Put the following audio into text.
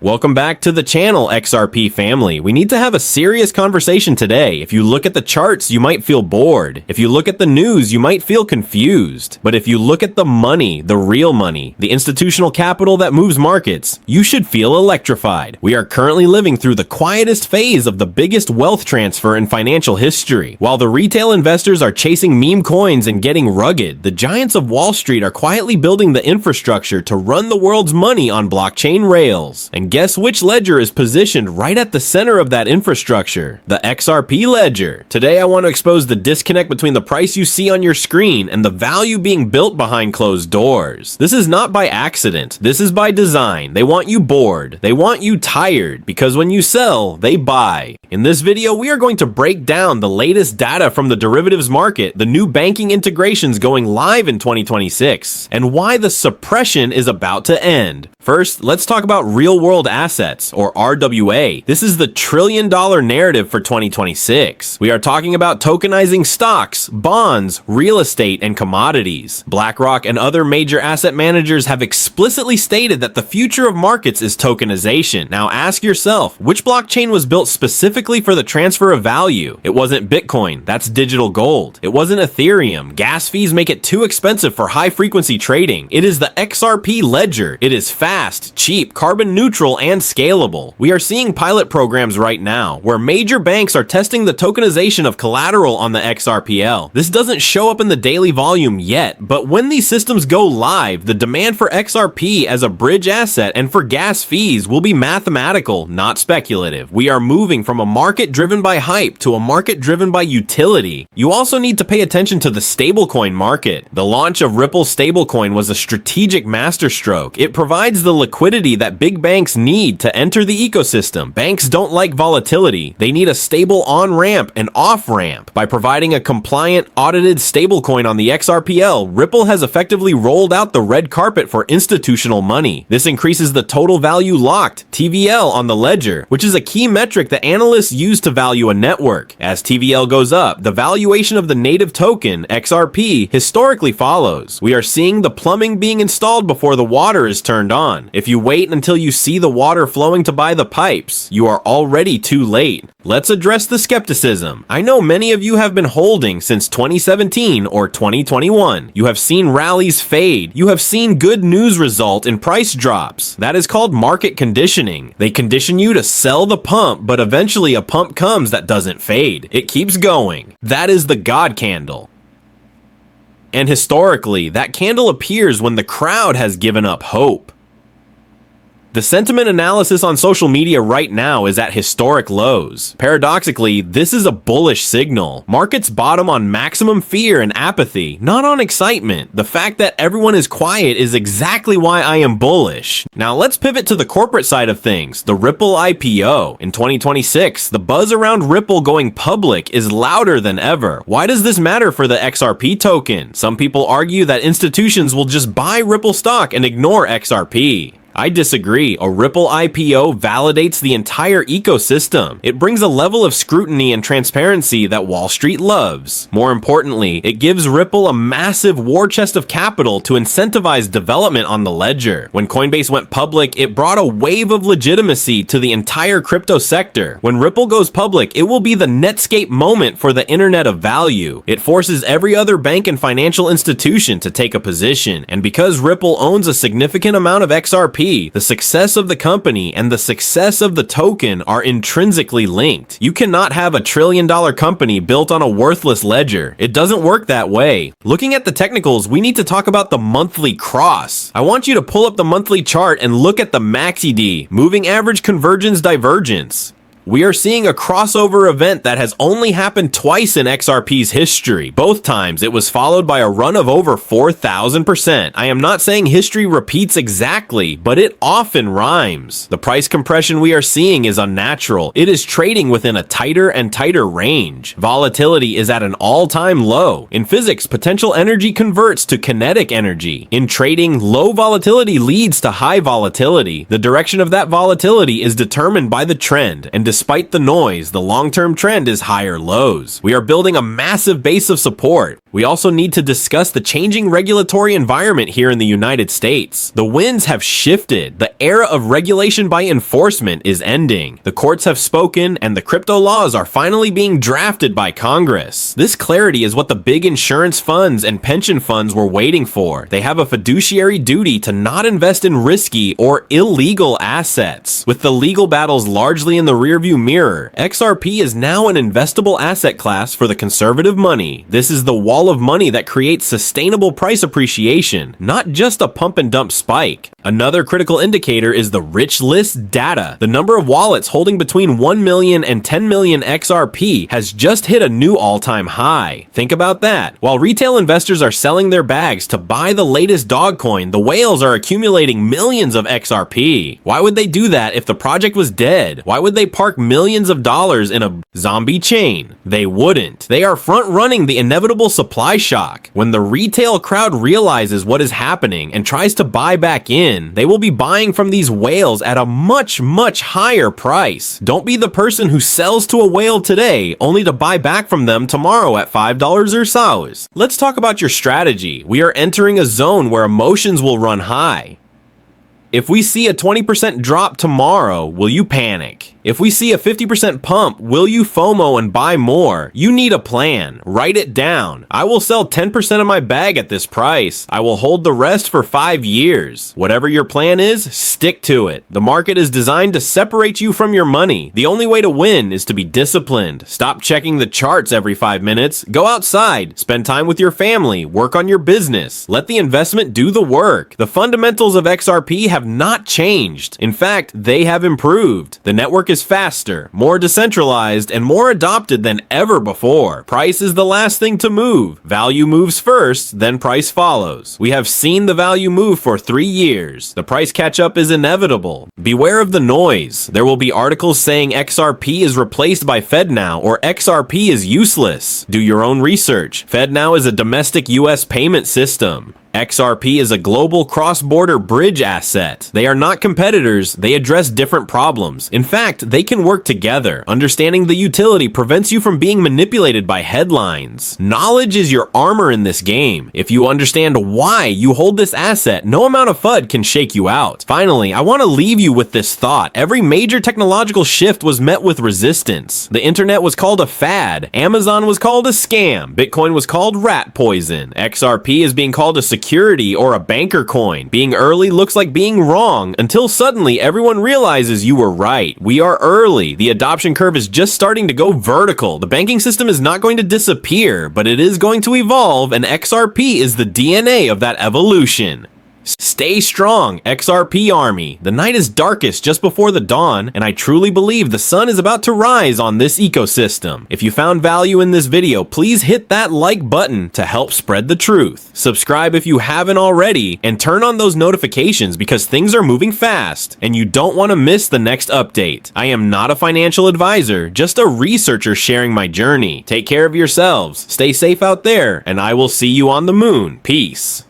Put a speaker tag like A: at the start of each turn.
A: Welcome back to the channel, XRP family. We need to have a serious conversation today. If you look at the charts, you might feel bored. If you look at the news, you might feel confused. But if you look at the money, the real money, the institutional capital that moves markets, you should feel electrified. We are currently living through the quietest phase of the biggest wealth transfer in financial history. While the retail investors are chasing meme coins and getting rugged, the giants of Wall Street are quietly building the infrastructure to run the world's money on blockchain rails. And guess which ledger is positioned right at the center of that infrastructure? The XRP ledger. Today I want to expose the disconnect between the price you see on your screen and the value being built behind closed doors. This is not by accident. This is by design. They want you bored. They want you tired, because when you sell, they buy. In this video, we are going to break down the latest data from the derivatives market, the new banking integrations going live in 2026, and why the suppression is about to end. First, let's talk about real-world assets, or RWA. This is the trillion-dollar narrative for 2026. We are talking about tokenizing stocks, bonds, real estate, and commodities. BlackRock and other major asset managers have explicitly stated that the future of markets is tokenization. Now ask yourself, which blockchain was built specifically for the transfer of value? It wasn't Bitcoin, that's digital gold. It wasn't Ethereum. Gas fees make it too expensive for high-frequency trading. It is the XRP ledger. It is fast, cheap, carbon neutral, and scalable. We are seeing pilot programs right now where major banks are testing the tokenization of collateral on the XRPL. This doesn't show up in the daily volume yet, but when these systems go live, the demand for XRP as a bridge asset and for gas fees will be mathematical, not speculative. We are moving from a market driven by hype to a market driven by utility. You also need to pay attention to the stablecoin market. The launch of Ripple stablecoin was a strategic masterstroke. It provides the liquidity that big banks need to enter the ecosystem. Banks don't like volatility. They need a stable on-ramp and off-ramp. By providing a compliant, audited stablecoin on the XRPL, Ripple has effectively rolled out the red carpet for institutional money. This increases the total value locked, TVL, on the ledger, which is a key metric that analysts use to value a network. As TVL goes up, the valuation of the native token, XRP, historically follows. We are seeing the plumbing being installed before the water is turned on. If you wait until you see the water flowing to buy the pipes, you are already too late. Let's address the skepticism. I know many of you have been holding since 2017 or 2021. You have seen rallies fade. You have seen good news result in price drops. That is called market conditioning. They condition you to sell the pump, but eventually a pump comes that doesn't fade. It keeps going. That is the God candle. And historically, that candle appears when the crowd has given up hope. The sentiment analysis on social media right now is at historic lows. Paradoxically, this is a bullish signal. Markets bottom on maximum fear and apathy, not on excitement. The fact that everyone is quiet is exactly why I am bullish. Now let's pivot to the corporate side of things, the Ripple IPO. In 2026, the buzz around Ripple going public is louder than ever. Why does this matter for the XRP token? Some people argue that institutions will just buy Ripple stock and ignore XRP. I disagree. A Ripple IPO validates the entire ecosystem. It brings a level of scrutiny and transparency that Wall Street loves. More importantly, it gives Ripple a massive war chest of capital to incentivize development on the ledger. When Coinbase went public, it brought a wave of legitimacy to the entire crypto sector. When Ripple goes public, it will be the Netscape moment for the internet of value. It forces every other bank and financial institution to take a position. And because Ripple owns a significant amount of XRP, the success of the company and the success of the token are intrinsically linked. You cannot have a trillion-dollar company built on a worthless ledger. It doesn't work that way. Looking at the technicals, we need to talk about the monthly cross. I want you to pull up the monthly chart and look at the MACD, moving average convergence divergence. We are seeing a crossover event that has only happened twice in XRP's history. Both times, it was followed by a run of over 4,000%. I am not saying history repeats exactly, but it often rhymes. The price compression we are seeing is unnatural. It is trading within a tighter and tighter range. Volatility is at an all-time low. In physics, potential energy converts to kinetic energy. In trading, low volatility leads to high volatility. The direction of that volatility is determined by the trend, and despite the noise, the long-term trend is higher lows. We are building a massive base of support. We also need to discuss the changing regulatory environment here in the United States. The winds have shifted. The era of regulation by enforcement is ending. The courts have spoken, and the crypto laws are finally being drafted by Congress. This clarity is what the big insurance funds and pension funds were waiting for. They have a fiduciary duty to not invest in risky or illegal assets. With the legal battles largely in the rearview mirror, XRP is now an investable asset class for the conservative money. This is the wall of money that creates sustainable price appreciation, not just a pump and dump spike. Another critical indicator is the rich list data. The number of wallets holding between 1 million and 10 million XRP has just hit a new all-time high. Think about that. While retail investors are selling their bags to buy the latest dog coin, the whales are accumulating millions of XRP. Why would they do that if the project was dead? Why would they park millions of dollars in a zombie chain? They wouldn't. They are front-running the inevitable supply shock. When the retail crowd realizes what is happening and tries to buy back in, they will be buying from these whales at a much higher price. Don't be the person who sells to a whale today only to buy back from them tomorrow at $5 or so. Let's talk about your strategy. We are entering a zone where emotions will run high. If we see a 20% drop tomorrow, will you panic? If we see a 50% pump, will you FOMO and buy more? You need a plan. Write it down. I will sell 10% of my bag at this price. I will hold the rest for 5 years. Whatever your plan is, stick to it. The market is designed to separate you from your money. The only way to win is to be disciplined. Stop checking the charts every 5 minutes. Go outside. Spend time with your family. Work on your business. Let the investment do the work. The fundamentals of XRP have not changed. In fact, they have improved. The network is faster, more decentralized, and more adopted than ever before. Price is the last thing to move. Value moves first, then price follows. We have seen the value move for 3 years. The price catch-up is inevitable. Beware of the noise. There will be articles saying XRP is replaced by FedNow or XRP is useless. Do your own research. FedNow is a domestic US payment system. XRP is a global cross-border bridge asset. They are not competitors, they address different problems. In fact, they can work together. Understanding the utility prevents you from being manipulated by headlines. Knowledge is your armor in this game. If you understand why you hold this asset, no amount of FUD can shake you out. Finally, I want to leave you with this thought. Every major technological shift was met with resistance. The internet was called a fad. Amazon was called a scam. Bitcoin was called rat poison. XRP is being called a security or a banker coin. Being early looks like being wrong until suddenly everyone realizes you were right. We are early. The adoption curve is just starting to go vertical. The banking system is not going to disappear, but it is going to evolve, and XRP is the DNA of that evolution. Stay strong, XRP Army. The night is darkest just before the dawn, and I truly believe the sun is about to rise on this ecosystem. If you found value in this video, please hit that like button to help spread the truth. Subscribe if you haven't already, and turn on those notifications because things are moving fast, and you don't want to miss the next update. I am not a financial advisor, just a researcher sharing my journey. Take care of yourselves, stay safe out there, and I will see you on the moon. Peace.